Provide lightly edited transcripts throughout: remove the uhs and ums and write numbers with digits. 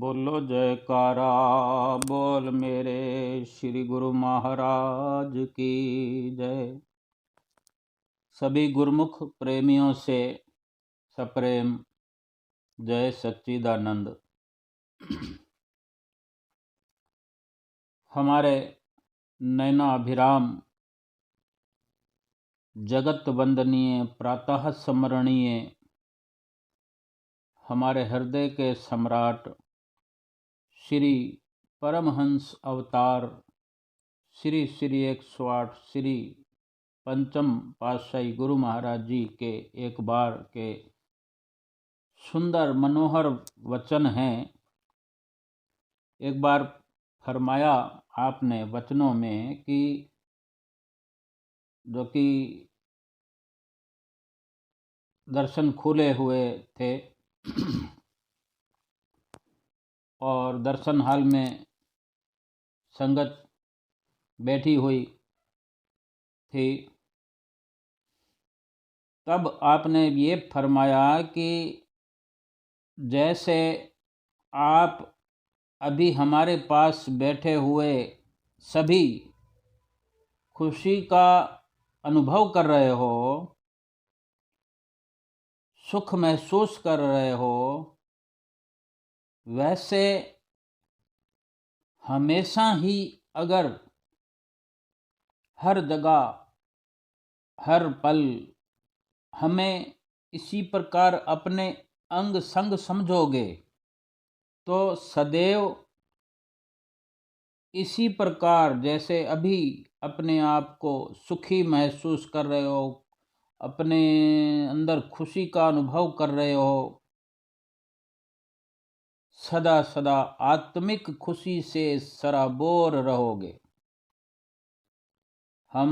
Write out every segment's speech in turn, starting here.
बोलो जयकारा बोल मेरे श्री गुरु महाराज की जय। सभी गुरुमुख प्रेमियों से सप्रेम जय सच्चिदानंद। हमारे नयनाभिराम जगत वंदनीय प्रातः स्मरणीय हमारे हृदय के सम्राट श्री परमहंस अवतार श्री श्री 108 श्री पंचम पातशाही गुरु महाराज जी के एक बार के सुंदर मनोहर वचन हैं। एक बार फरमाया आपने वचनों में कि जो कि दर्शन खुले हुए थे और दर्शन हाल में संगत बैठी हुई थी, तब आपने ये फरमाया कि जैसे आप अभी हमारे पास बैठे हुए सभी खुशी का अनुभव कर रहे हो, सुख महसूस कर रहे हो, वैसे हमेशा ही अगर हर जगह हर पल हमें इसी प्रकार अपने अंग संग समझोगे तो सदैव इसी प्रकार जैसे अभी अपने आप को सुखी महसूस कर रहे हो, अपने अंदर खुशी का अनुभव कर रहे हो, सदा सदा आत्मिक खुशी से सराबोर रहोगे। हम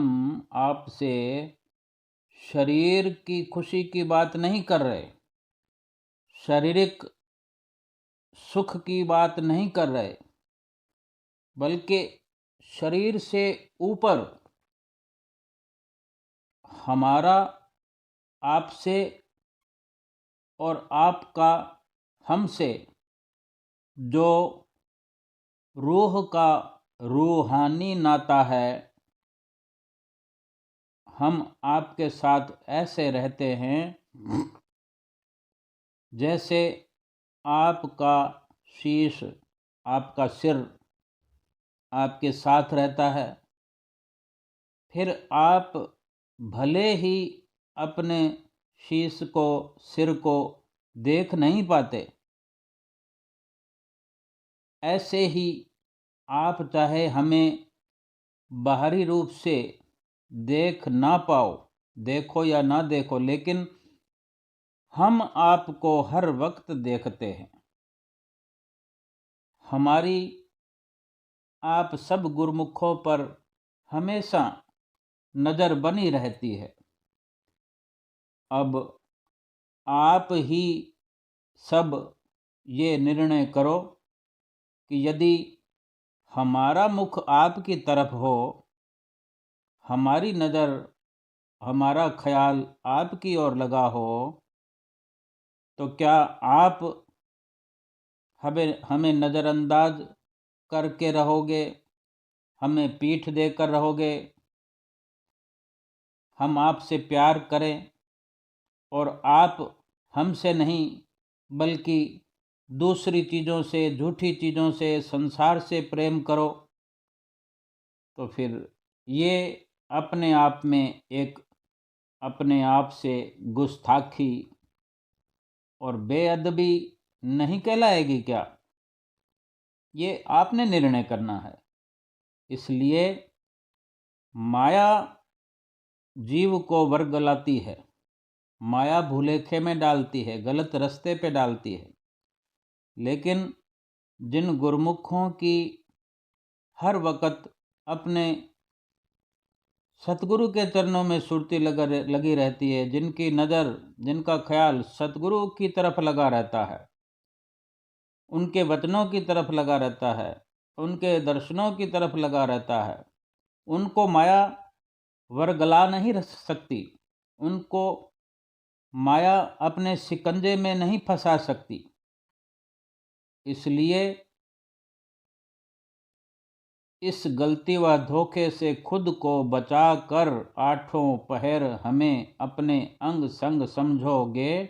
आपसे शरीर की खुशी की बात नहीं कर रहे, शारीरिक सुख की बात नहीं कर रहे, बल्कि शरीर से ऊपर हमारा आपसे और आपका हमसे जो रूह का रूहानी नाता है, हम आपके साथ ऐसे रहते हैं जैसे आपका शीश, आपका सिर आपके साथ रहता है। फिर आप भले ही अपने शीश को, सिर को देख नहीं पाते, ऐसे ही आप चाहे हमें बाहरी रूप से देख ना पाओ, देखो या ना देखो, लेकिन हम आपको हर वक्त देखते हैं। हमारी आप सब गुरुमुखों पर हमेशा नज़र बनी रहती है। अब आप ही सब ये निर्णय करो कि यदि हमारा मुख आपकी तरफ हो, हमारी नज़र, हमारा ख्याल आपकी ओर लगा हो, तो क्या आप हमें नज़रअंदाज करके रहोगे, हमें पीठ देकर रहोगे? हम आपसे प्यार करें और आप हमसे नहीं बल्कि दूसरी चीज़ों से, झूठी चीज़ों से, संसार से प्रेम करो, तो फिर ये अपने आप में एक अपने आप से गुस्ताखी और बेअदबी नहीं कहलाएगी क्या? ये आपने निर्णय करना है। इसलिए माया जीव को वर्गलाती है, माया भूलेखे में डालती है, गलत रास्ते पे डालती है। लेकिन जिन गुरुमुखों की हर वक्त अपने सतगुरु के चरणों में सुरती लगी रहती है, जिनकी नज़र, जिनका ख्याल सतगुरु की तरफ लगा रहता है, उनके वचनों की तरफ लगा रहता है, उनके दर्शनों की तरफ लगा रहता है, उनको माया वर्गला नहीं रह सकती, उनको माया अपने शिकंजे में नहीं फंसा सकती। इसलिए इस गलती व धोखे से खुद को बचा कर आठों पहर हमें अपने अंग संग समझोगे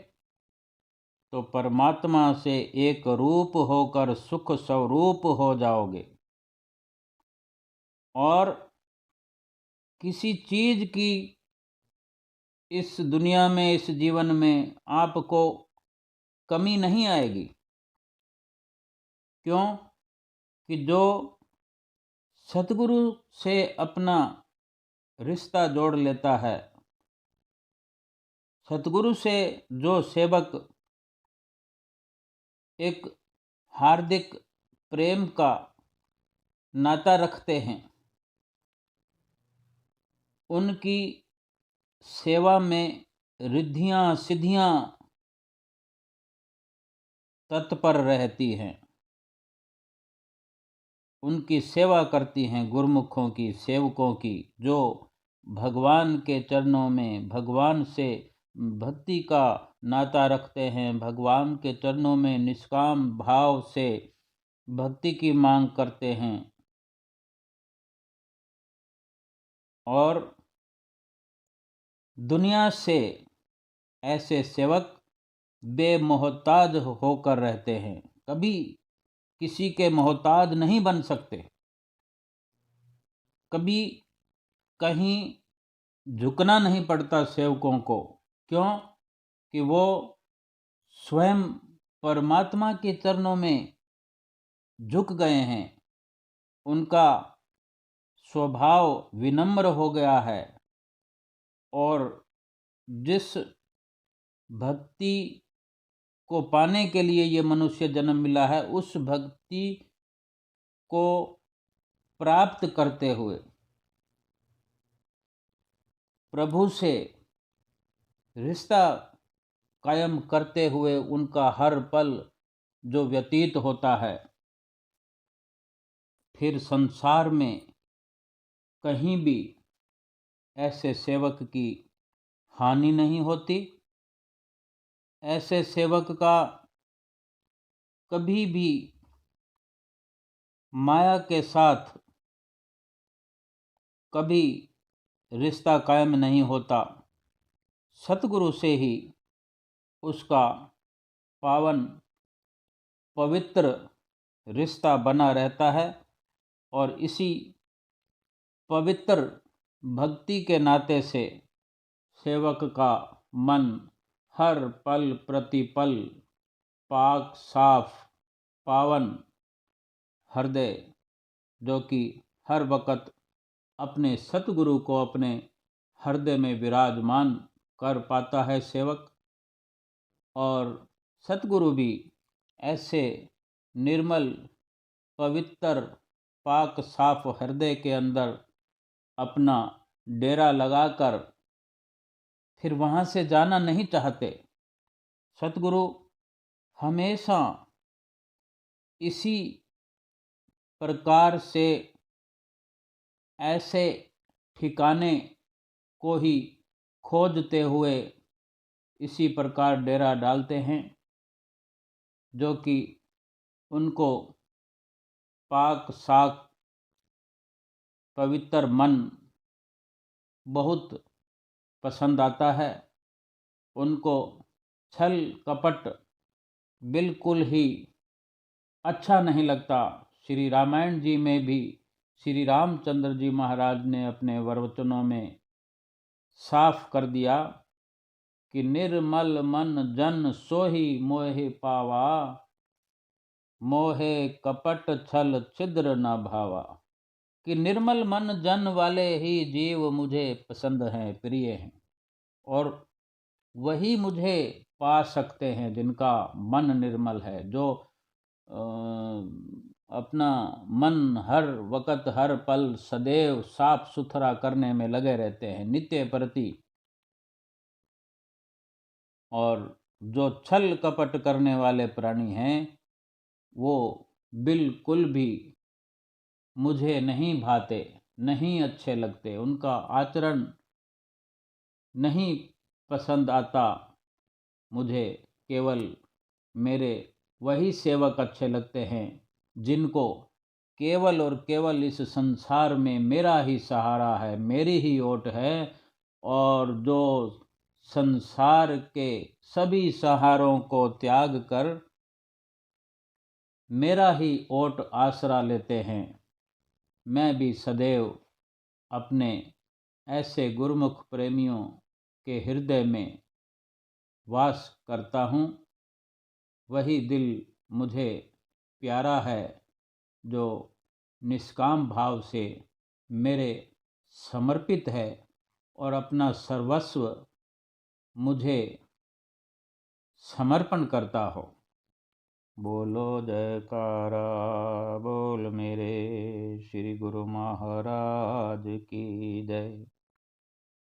तो परमात्मा से एक रूप होकर सुख स्वरूप हो जाओगे। और किसी चीज की इस दुनिया में, इस जीवन में आपको कमी नहीं आएगी। क्यों? कि जो सतगुरु से अपना रिश्ता जोड़ लेता है, सतगुरु से जो सेवक एक हार्दिक प्रेम का नाता रखते हैं, उनकी सेवा में रिद्धियां सिद्धियां तत्पर रहती हैं, उनकी सेवा करती हैं गुरुमुखों की, सेवकों की, जो भगवान के चरणों में भगवान से भक्ति का नाता रखते हैं, भगवान के चरणों में निष्काम भाव से भक्ति की मांग करते हैं। और दुनिया से ऐसे सेवक बेमोहताज होकर रहते हैं, कभी किसी के मोहताज नहीं बन सकते, कभी कहीं झुकना नहीं पड़ता सेवकों को। क्यों? कि वो स्वयं परमात्मा के चरणों में झुक गए हैं, उनका स्वभाव विनम्र हो गया है। और जिस भक्ति को पाने के लिए ये मनुष्य जन्म मिला है, उस भक्ति को प्राप्त करते हुए प्रभु से रिश्ता कायम करते हुए उनका हर पल जो व्यतीत होता है, फिर संसार में कहीं भी ऐसे सेवक की हानि नहीं होती। ऐसे सेवक का कभी भी माया के साथ कभी रिश्ता कायम नहीं होता। सतगुरु से ही उसका पावन पवित्र रिश्ता बना रहता है। और इसी पवित्र भक्ति के नाते से सेवक का मन हर पल प्रतिपल पाक साफ पावन हृदय, जो कि हर वक़्त अपने सतगुरु को अपने हृदय में विराजमान कर पाता है सेवक। और सतगुरु भी ऐसे निर्मल पवित्र पाक साफ हृदय के अंदर अपना डेरा लगाकर फिर वहाँ से जाना नहीं चाहते। सतगुरु हमेशा इसी प्रकार से ऐसे ठिकाने को ही खोजते हुए इसी प्रकार डेरा डालते हैं जो कि उनको पाक साफ पवित्र मन बहुत पसंद आता है। उनको छल कपट बिल्कुल ही अच्छा नहीं लगता। श्री रामायण जी में भी श्री रामचंद्र जी महाराज ने अपने प्रवचनों में साफ कर दिया कि निर्मल मन जन सोही मोहे पावा, मोहे कपट छल छिद्र न भावा। कि निर्मल मन जन वाले ही जीव मुझे पसंद हैं, प्रिय हैं, और वही मुझे पा सकते हैं जिनका मन निर्मल है, जो अपना मन हर वक़्त हर पल सदैव साफ सुथरा करने में लगे रहते हैं नित्य प्रति। और जो छल कपट करने वाले प्राणी हैं वो बिल्कुल भी मुझे नहीं भाते, नहीं अच्छे लगते, उनका आचरण नहीं पसंद आता मुझे। केवल मेरे वही सेवक अच्छे लगते हैं जिनको केवल और केवल इस संसार में मेरा ही सहारा है, मेरी ही ओट है, और जो संसार के सभी सहारों को त्याग कर मेरा ही ओट आसरा लेते हैं। मैं भी सदैव अपने ऐसे गुरुमुख प्रेमियों के हृदय में वास करता हूँ। वही दिल मुझे प्यारा है जो निष्काम भाव से मेरे समर्पित है और अपना सर्वस्व मुझे समर्पण करता हो। बोलो जयकारा बोल मेरे श्री गुरु महाराज की जय।